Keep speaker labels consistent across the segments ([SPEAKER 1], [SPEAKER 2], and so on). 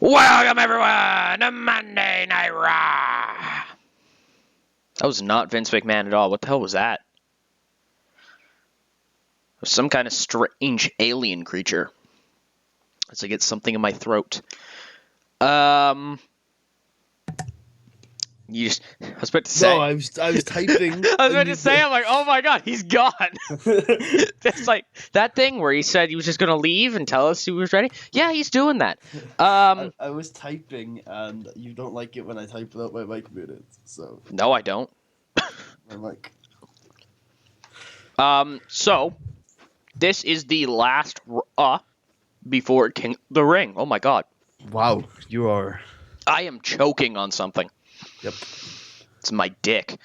[SPEAKER 1] Welcome, everyone, to Monday Night Raw. That was not Vince McMahon at all. What the hell was that? It was some kind of strange alien creature. As I get something in my throat. You just, I was about to say.
[SPEAKER 2] No, I was typing.
[SPEAKER 1] I was about to say, I'm like, oh my god, he's gone. It's like that thing where he said he was just going to leave and tell us he was ready. Yeah, he's doing that.
[SPEAKER 2] I was typing, and you don't like it when I type without my mic muted, so.
[SPEAKER 1] No, I don't.
[SPEAKER 2] My mic.
[SPEAKER 1] So, this is the last before King of the Ring. Oh my god.
[SPEAKER 2] Wow, you are.
[SPEAKER 1] I am choking on something.
[SPEAKER 2] Yep.
[SPEAKER 1] It's my dick.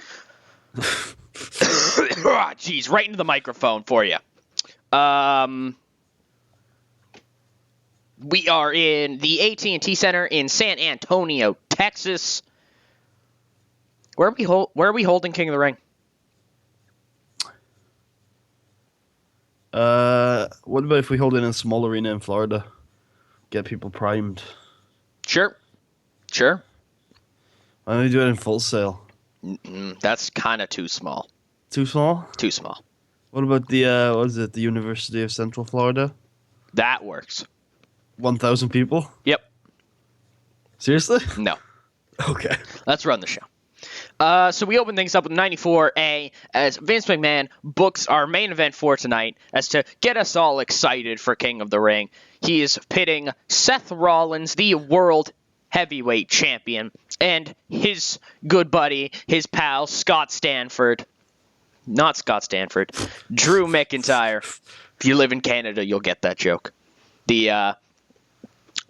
[SPEAKER 1] Jeez, right into the microphone for you. We are in the AT&T Center in San Antonio, Texas. Where are we holding King of the Ring?
[SPEAKER 2] What about if we hold it in a small arena in Florida? Get people primed.
[SPEAKER 1] Sure.
[SPEAKER 2] Why don't we do it in Full Sail?
[SPEAKER 1] That's kind of too small.
[SPEAKER 2] Too small?
[SPEAKER 1] Too small.
[SPEAKER 2] What about the the University of Central Florida?
[SPEAKER 1] That works.
[SPEAKER 2] 1,000 people?
[SPEAKER 1] Yep.
[SPEAKER 2] Seriously?
[SPEAKER 1] No.
[SPEAKER 2] Okay.
[SPEAKER 1] Let's run the show. So we open things up with 94A as Vince McMahon books our main event for tonight as to get us all excited for King of the Ring. He is pitting Seth Rollins, the World Heavyweight Champion, and his good buddy, his pal, Scott Stanford. Not Scott Stanford. Drew McIntyre. If you live in Canada, you'll get that joke. The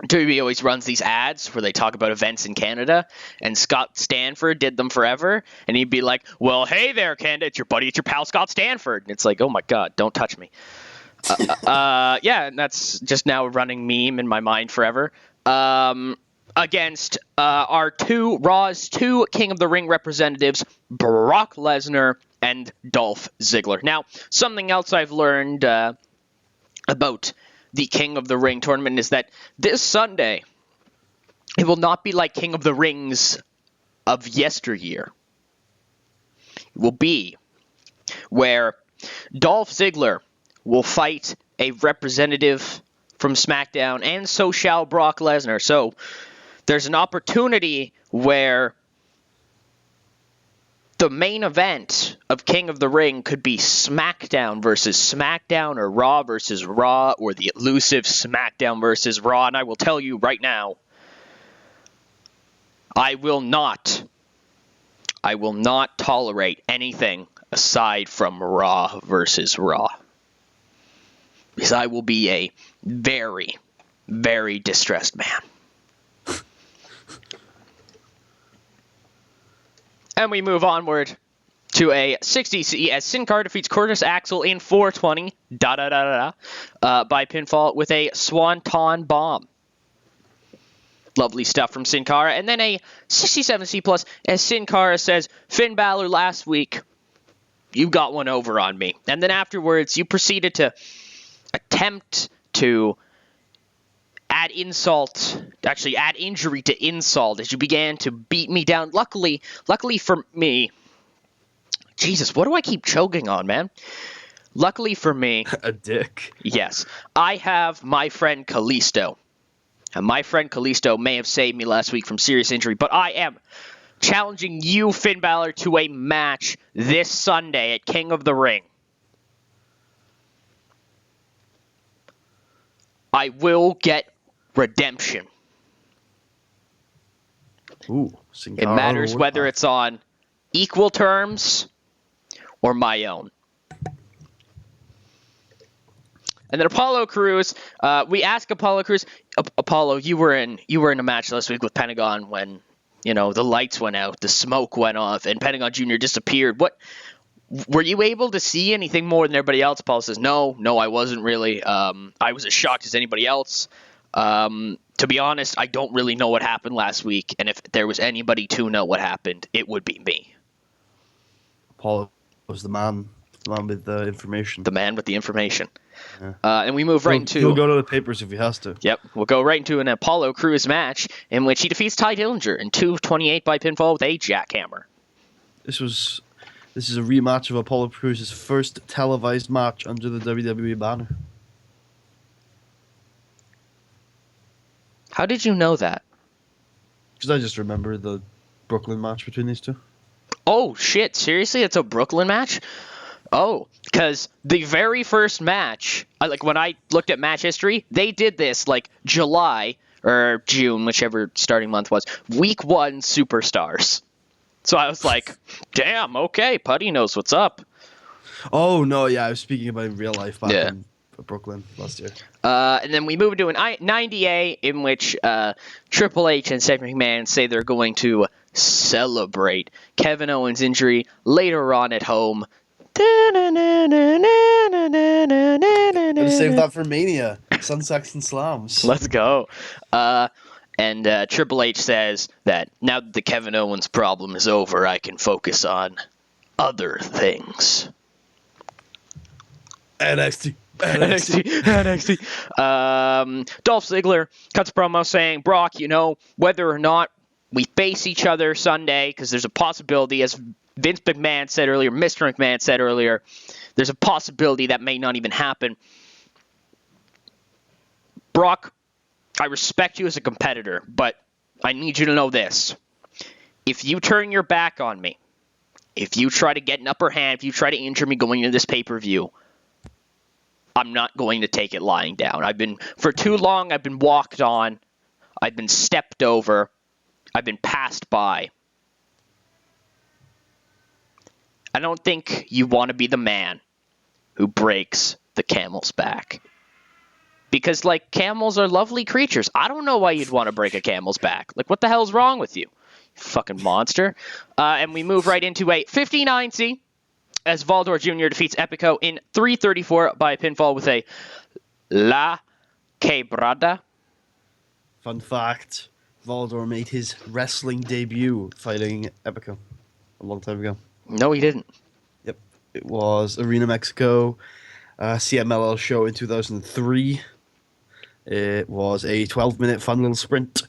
[SPEAKER 1] WWE always runs these ads where they talk about events in Canada, and Scott Stanford did them forever, and he'd be like, well, hey there, Canada, it's your buddy, it's your pal, Scott Stanford. And it's like, oh my god, don't touch me. Yeah, and that's just now a running meme in my mind forever. Against our Raw's two King of the Ring representatives, Brock Lesnar and Dolph Ziggler. Now, something else I've learned about the King of the Ring tournament is that this Sunday, it will not be like King of the Rings of yesteryear. It will be where Dolph Ziggler will fight a representative from SmackDown, and so shall Brock Lesnar. So there's an opportunity where the main event of King of the Ring could be SmackDown versus SmackDown, or Raw versus Raw, or the elusive SmackDown versus Raw. And I will tell you right now, I will not tolerate anything aside from Raw versus Raw. Because I will be a very, very distressed man. And we move onward to a 60C as Sin Cara defeats Curtis Axel in 420 by pinfall with a Swanton Bomb. Lovely stuff from Sin Cara. And then a 67C plus as Sin Cara says, Finn Balor last week, you got one over on me. And then afterwards, you proceeded to attempt to add injury to insult as you began to beat me down. Luckily for me, Jesus, what do I keep choking on, man? Luckily for me,
[SPEAKER 2] a dick.
[SPEAKER 1] Yes, I have my friend Kalisto. And my friend Kalisto may have saved me last week from serious injury, but I am challenging you, Finn Balor, to a match this Sunday at King of the Ring. I will get redemption.
[SPEAKER 2] Ooh,
[SPEAKER 1] it matters whether it's on equal terms or my own. And then Apollo Crews, we asked Apollo Crews, Apollo, you were in a match last week with Pentagon when, the lights went out, the smoke went off, and Pentagon Jr. disappeared. What were you able to see anything more than everybody else? Paul says, no, I wasn't really. I was as shocked as anybody else. To be honest, I don't really know what happened last week, and if there was anybody to know what happened, it would be me.
[SPEAKER 2] Apollo was the man with the information.
[SPEAKER 1] The man with the information.
[SPEAKER 2] Yeah.
[SPEAKER 1] And we move right into...
[SPEAKER 2] He'll go to the papers if he has to.
[SPEAKER 1] Yep, we'll go right into an Apollo Crews match in which he defeats Ty Dillinger in 2:28 by pinfall with a jackhammer.
[SPEAKER 2] This is a rematch of Apollo Crews' first televised match under the WWE banner.
[SPEAKER 1] How did you know that?
[SPEAKER 2] Because I just remember the Brooklyn match between these two.
[SPEAKER 1] Oh, shit. Seriously? It's a Brooklyn match? Oh, because the very first match, like when I looked at match history, they did this like July or June, whichever starting month was, week 1 Superstars. So I was like, damn, okay, Putty knows what's up.
[SPEAKER 2] Oh, no, yeah, I was speaking about in real life back in Brooklyn last year.
[SPEAKER 1] And then we move into an 90A in which Triple H and Stephanie McMahon say they're going to celebrate Kevin Owens' injury later on at home.
[SPEAKER 2] Gotta save that for Mania. Sunsets and Slams.
[SPEAKER 1] Let's go. And Triple H says that now that the Kevin Owens problem is over, I can focus on other things.
[SPEAKER 2] NXT.
[SPEAKER 1] Dolph Ziggler cuts a promo saying, Brock, whether or not we face each other Sunday, because there's a possibility, as Vince McMahon said earlier, Mr. McMahon said earlier, there's a possibility that may not even happen. Brock, I respect you as a competitor, but I need you to know this. If you turn your back on me, if you try to get an upper hand, if you try to injure me going into this pay-per-view, I'm not going to take it lying down. For too long, I've been walked on. I've been stepped over. I've been passed by. I don't think you want to be the man who breaks the camel's back. Because, camels are lovely creatures. I don't know why you'd want to break a camel's back. What the hell's wrong with you? You fucking monster. And we move right into a 59C as Voldor Jr. defeats Epico in 3:34 by pinfall with a La Quebrada.
[SPEAKER 2] Fun fact, Voldor made his wrestling debut fighting Epico a long time ago.
[SPEAKER 1] No, he didn't.
[SPEAKER 2] Yep. It was Arena Mexico, CMLL show in 2003. It was a 12-minute fun little sprint.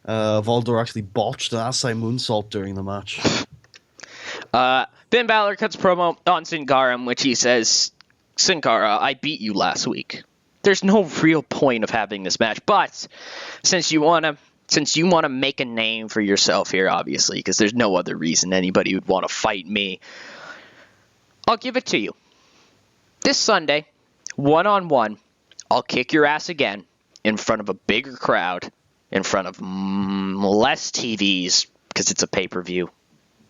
[SPEAKER 2] Voldor actually botched an assai moonsault during the match.
[SPEAKER 1] Ben Balor cuts promo on Sin Cara in which he says, Sin Cara, I beat you last week. There's no real point of having this match, but since you want to make a name for yourself here, obviously, because there's no other reason anybody would want to fight me, I'll give it to you. This Sunday, 1-on-1, I'll kick your ass again in front of a bigger crowd, in front of less TVs, because it's a pay-per-view.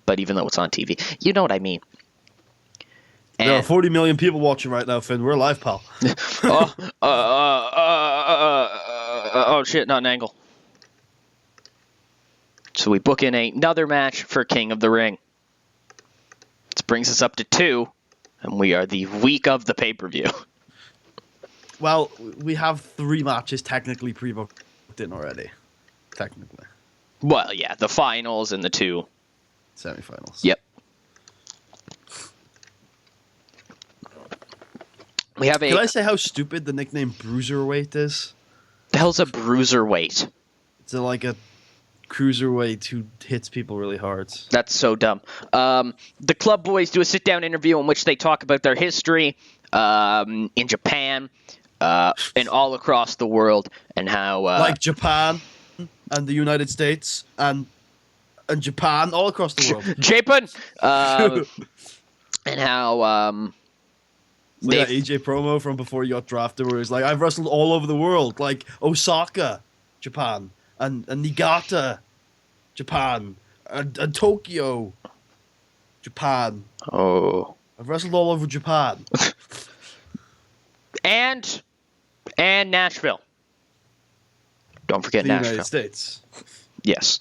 [SPEAKER 1] But even though it's on TV, you know what I mean. And
[SPEAKER 2] there are 40 million people watching right now, Finn. We're live, pal.
[SPEAKER 1] Oh, shit, not an angle. So we book in another match for King of the Ring. This brings us up to 2, and we are the week of the pay-per-view.
[SPEAKER 2] Well, we have 3 matches technically pre-booked in already. Technically.
[SPEAKER 1] Well, yeah, the finals and the 2
[SPEAKER 2] semifinals.
[SPEAKER 1] Yep. We have
[SPEAKER 2] Can I say how stupid the nickname Bruiserweight is?
[SPEAKER 1] The hell's a bruiserweight?
[SPEAKER 2] It's like a cruiserweight who hits people really hard.
[SPEAKER 1] That's so dumb. The Club Boys do a sit-down interview in which they talk about their history in Japan and all across the world, and how
[SPEAKER 2] like Japan and the United States and Japan, all across the world.
[SPEAKER 1] Japan, and how
[SPEAKER 2] that AJ promo from before he got drafted, where he's like, "I've wrestled all over the world, like Osaka, Japan, and Niigata, Japan, and Tokyo, Japan.
[SPEAKER 1] Oh,
[SPEAKER 2] I've wrestled all over Japan,
[SPEAKER 1] and Nashville. Don't forget
[SPEAKER 2] the
[SPEAKER 1] Nashville,
[SPEAKER 2] United States.
[SPEAKER 1] Yes,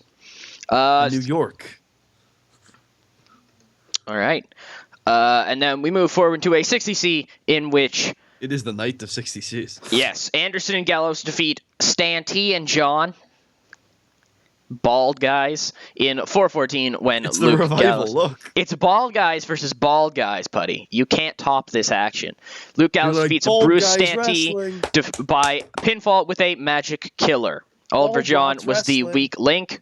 [SPEAKER 2] New York.
[SPEAKER 1] All right, and then we move forward to a 60C in which
[SPEAKER 2] it is the night of 60Cs.
[SPEAKER 1] Yes, Anderson and Gallows defeat Stan T and John. bald guys in 414 when
[SPEAKER 2] It's
[SPEAKER 1] Luke
[SPEAKER 2] the revival.
[SPEAKER 1] Gallows.
[SPEAKER 2] Look,
[SPEAKER 1] It's bald guys versus bald guys, buddy. You can't top this action. Luke Gallows
[SPEAKER 2] like,
[SPEAKER 1] defeats
[SPEAKER 2] bald
[SPEAKER 1] Bruce
[SPEAKER 2] guys
[SPEAKER 1] Stante
[SPEAKER 2] wrestling.
[SPEAKER 1] by pinfall with a magic killer. Oliver
[SPEAKER 2] Bald
[SPEAKER 1] John
[SPEAKER 2] blacks
[SPEAKER 1] was the
[SPEAKER 2] wrestling.
[SPEAKER 1] weak link,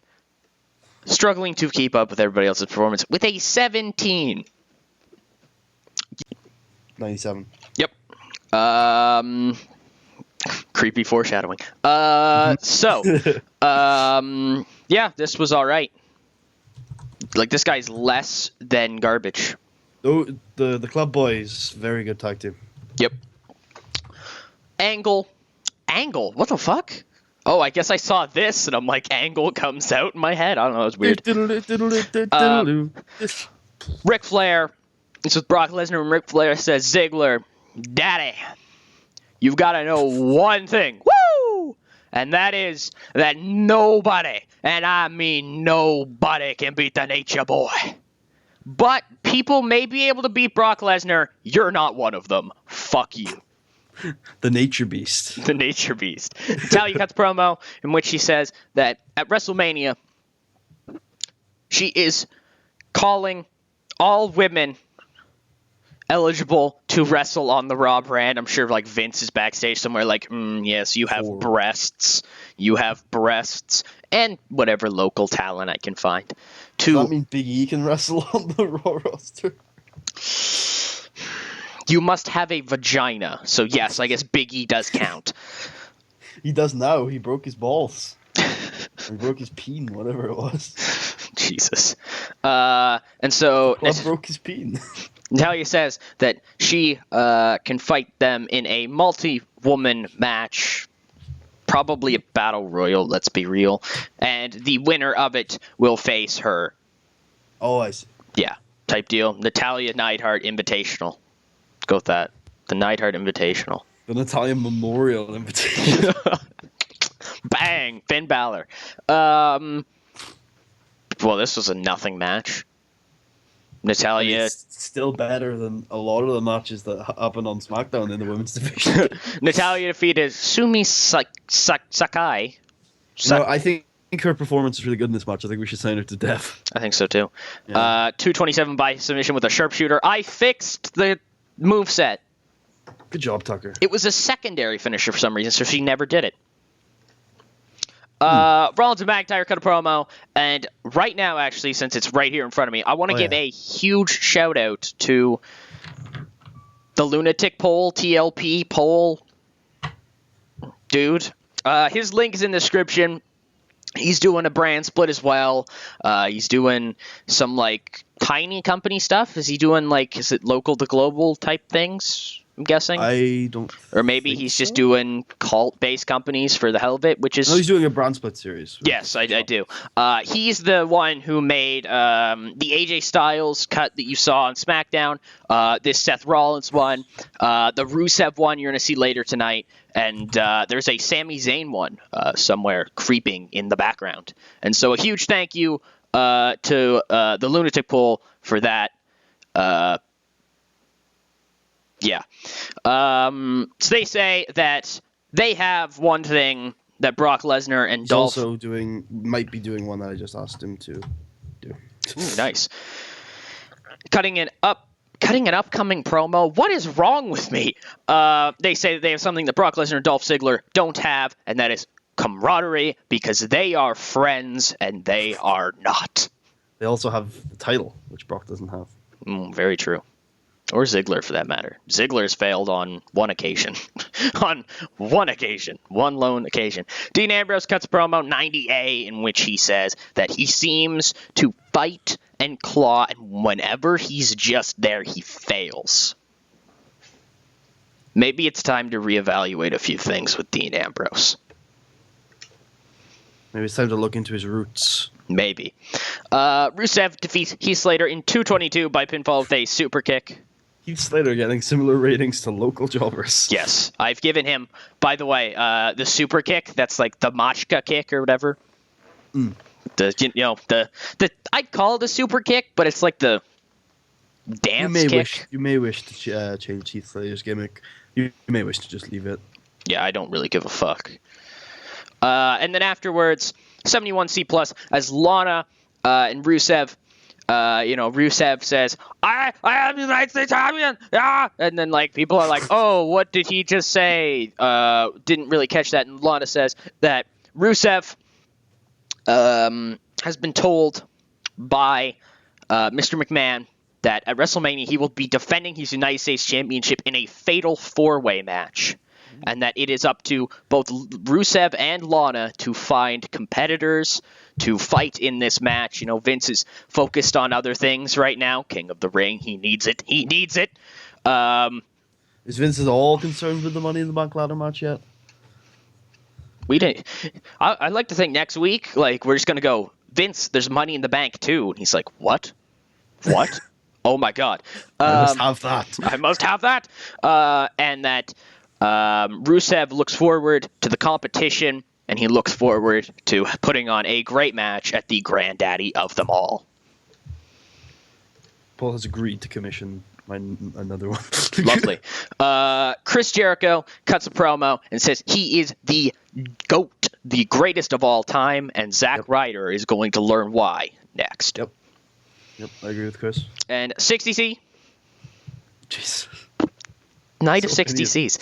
[SPEAKER 1] struggling to keep up with everybody else's performance with a 17.
[SPEAKER 2] 97.
[SPEAKER 1] Yep. Creepy foreshadowing. Yeah, this was all right. Like, this guy's less than garbage.
[SPEAKER 2] Oh, the Club Boys, very good tag team.
[SPEAKER 1] Yep. Angle. What the fuck? Oh, I guess I saw this, and I'm like, Angle comes out in my head. I don't know, it's weird. Ric Flair. This was Brock Lesnar, and Ric Flair says, Ziggler, Daddy, you've got to know one thing. Woo! And that is that nobody, and I mean nobody, can beat the Nature Boy. But people may be able to beat Brock Lesnar. You're not one of them. Fuck you.
[SPEAKER 2] The Nature Beast.
[SPEAKER 1] The Nature Beast. Natalya cuts promo in which she says that at WrestleMania, she is calling all women eligible to wrestle on the Raw brand. I'm sure like Vince is backstage somewhere like, yes, you have breasts. You have breasts. And whatever local talent I can find.
[SPEAKER 2] Does that mean Big E can wrestle on the Raw roster?
[SPEAKER 1] You must have a vagina. So yes, I guess Big E does count.
[SPEAKER 2] He does now. He broke his balls. Or he broke his peen, whatever it was.
[SPEAKER 1] Jesus. And so...
[SPEAKER 2] Club broke his peen.
[SPEAKER 1] Natalya says that she can fight them in a multi-woman match, probably a battle royal, let's be real, and the winner of it will face her.
[SPEAKER 2] Oh, I see.
[SPEAKER 1] Yeah, type deal. Natalya Neidhart Invitational. Let's go with that. The Neidhart Invitational.
[SPEAKER 2] The Natalya Memorial Invitation.
[SPEAKER 1] Bang! Finn Balor. Well, this was a nothing match. Natalya...
[SPEAKER 2] It's still better than a lot of the matches that happened on SmackDown in the women's division.
[SPEAKER 1] Natalya defeated Sumi Sakai.
[SPEAKER 2] No, I think her performance is really good in this match. I think we should sign her to death.
[SPEAKER 1] I think so too.
[SPEAKER 2] Yeah.
[SPEAKER 1] 227 by submission with a sharpshooter. I fixed the moveset.
[SPEAKER 2] Good job, Tucker.
[SPEAKER 1] It was a secondary finisher for some reason, so she never did it. Rollins and McIntyre cut a promo, and right now, actually, since it's right here in front of me, I want to give a huge shout out to the Lunatic Pole, TLP Pole dude. His link is in the description. He's doing a brand split as well. He's doing some like tiny company stuff. Is he doing like, is it local to global type things? I'm guessing.
[SPEAKER 2] I don't.
[SPEAKER 1] Or maybe he's just doing cult-based companies for the hell of it, which is...
[SPEAKER 2] No, he's doing a brand split series.
[SPEAKER 1] Yes, I do. He's the one who made the AJ Styles cut that you saw on SmackDown, this Seth Rollins one, the Rusev one you're going to see later tonight, and there's a Sami Zayn one somewhere creeping in the background. And so a huge thank you to the Lunatic Pool for that. Yeah. So they say that they have one thing that Brock Lesnar and
[SPEAKER 2] He's
[SPEAKER 1] Dolph...
[SPEAKER 2] also might be doing one that I just asked him to do.
[SPEAKER 1] Ooh, nice. Cutting an upcoming promo. What is wrong with me? They say that they have something that Brock Lesnar and Dolph Ziggler don't have, and that is camaraderie, because they are friends and they are not.
[SPEAKER 2] They also have the title, which Brock doesn't have.
[SPEAKER 1] Very true. Or Ziggler, for that matter. Ziggler has failed on one occasion. On one occasion. One lone occasion. Dean Ambrose cuts a promo 90A in which he says that he seems to fight and claw, and whenever he's just there, he fails. Maybe it's time to reevaluate a few things with Dean Ambrose.
[SPEAKER 2] Maybe it's time to look into his roots.
[SPEAKER 1] Maybe. Rusev defeats Heath Slater in 222 by pinfall with a super kick.
[SPEAKER 2] Heath Slater getting similar ratings to local jobbers.
[SPEAKER 1] Yes, I've given him, by the way, the super kick. That's like the Machka kick or whatever. The I'd call it a super kick, but it's like the dance kick.
[SPEAKER 2] You may wish to change Heath Slater's gimmick. You may wish to just leave it.
[SPEAKER 1] Yeah, I don't really give a fuck. And then afterwards, 71C plus as Lana and Rusev. Rusev says, I am the United States champion. Yeah. And then like people are like, oh, what did he just say? Didn't really catch that. And Lana says that Rusev has been told by Mr. McMahon that at WrestleMania he will be defending his United States Championship in a fatal 4-way match. And that it is up to both Rusev and Lana to find competitors to fight in this match. Vince is focused on other things right now. King of the Ring, he needs it. He needs it.
[SPEAKER 2] Is Vince at all concerned with the Money in the Bank ladder match yet?
[SPEAKER 1] We didn't. I'd like to think next week, like, we're just going to go, Vince, there's Money in the Bank too. And he's like, what? What? Oh my God.
[SPEAKER 2] I must have that.
[SPEAKER 1] I must have that. And that Rusev looks forward to the competition, and he looks forward to putting on a great match at the granddaddy of them all.
[SPEAKER 2] Paul has agreed to commission another one.
[SPEAKER 1] Lovely. Chris Jericho cuts a promo and says he is the GOAT, the greatest of all time, and Zack Ryder is going to learn why next.
[SPEAKER 2] Yep, I agree with Chris.
[SPEAKER 1] And 60C.
[SPEAKER 2] Jeez.
[SPEAKER 1] Night of 60Cs.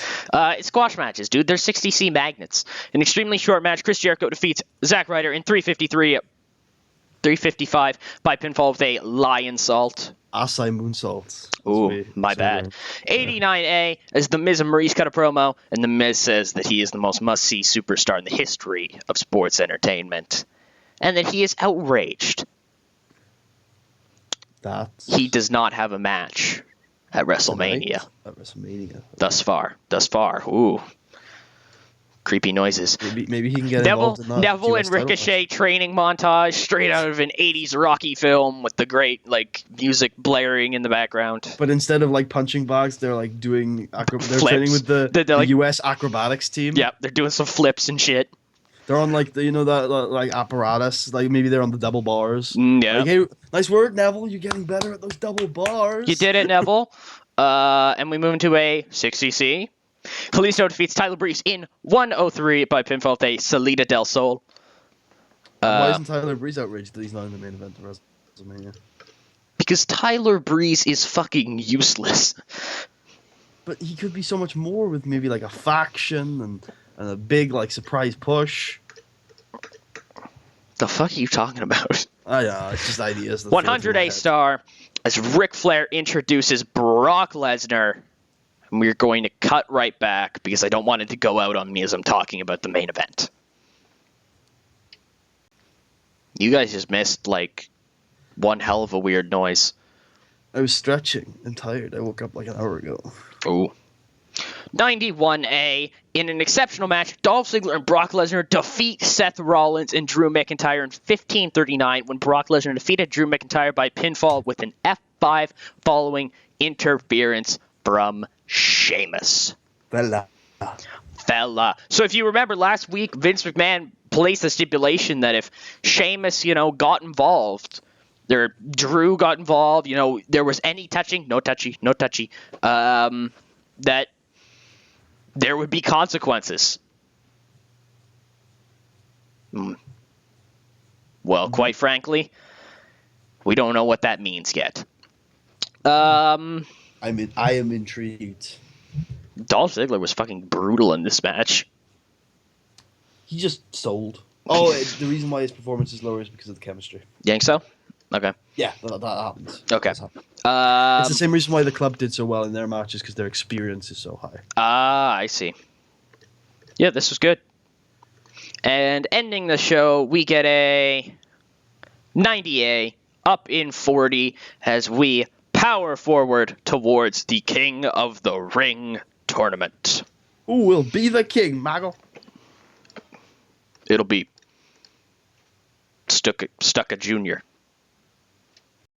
[SPEAKER 1] It's squash matches, dude. They're 60C magnets. An extremely short match. Chris Jericho defeats Zack Ryder in 355 by pinfall with a lion salt.
[SPEAKER 2] Asai moonsault.
[SPEAKER 1] Ooh, my bad. 89A as The Miz and Maurice cut a promo, and The Miz says that he is the most must-see superstar in the history of sports entertainment, and that he is outraged. He does not have a match at WrestleMania. Thus far. Ooh. Creepy noises.
[SPEAKER 2] Maybe he can get involved in that.
[SPEAKER 1] Neville and Ricochet training montage straight out of an 80s Rocky film with the great music blaring in the background.
[SPEAKER 2] But instead of punching bags, they're doing they're training with the US acrobatics team.
[SPEAKER 1] Yeah, they're doing some flips and shit.
[SPEAKER 2] They're on that apparatus. Maybe they're on the double bars.
[SPEAKER 1] Yeah.
[SPEAKER 2] Hey, nice work, Neville. You're getting better at those double bars.
[SPEAKER 1] You did it, Neville. And we move into a 60C. Kalisto defeats Tyler Breeze in 103 by pinfall with a Salida del Sol.
[SPEAKER 2] Why isn't Tyler Breeze outraged that he's not in the main event of WrestleMania?
[SPEAKER 1] Because Tyler Breeze is fucking useless.
[SPEAKER 2] But he could be so much more with maybe a faction and a big surprise push.
[SPEAKER 1] The fuck are you talking about?
[SPEAKER 2] Oh yeah, it's just ideas.
[SPEAKER 1] 100A star as Ric Flair introduces Brock Lesnar. And we're going to cut right back because I don't want it to go out on me as I'm talking about the main event. You guys just missed one hell of a weird noise.
[SPEAKER 2] I was stretching and tired. I woke up an hour ago.
[SPEAKER 1] Ooh. 91A, in an exceptional match, Dolph Ziggler and Brock Lesnar defeat Seth Rollins and Drew McIntyre in 1539 when Brock Lesnar defeated Drew McIntyre by pinfall with an F5 following interference from Sheamus.
[SPEAKER 2] Fella.
[SPEAKER 1] So if you remember last week, Vince McMahon placed the stipulation that if Sheamus, got involved, Drew got involved, there was any touching, no touchy, that there would be consequences. Well, quite frankly, we don't know what that means yet.
[SPEAKER 2] I am intrigued.
[SPEAKER 1] Dolph Ziggler was fucking brutal in this match.
[SPEAKER 2] He just sold. Oh, the reason why his performance is lower is because of the chemistry.
[SPEAKER 1] You think so? Okay.
[SPEAKER 2] Yeah, that happens.
[SPEAKER 1] Okay.
[SPEAKER 2] It's the same reason why the club did so well in their matches, because their experience is so high.
[SPEAKER 1] I see. Yeah, this was good. And ending the show, we get a 90A up in 40 as we power forward towards the King of the Ring tournament.
[SPEAKER 2] Who will be the king, Mago?
[SPEAKER 1] It'll be Stuka Jr.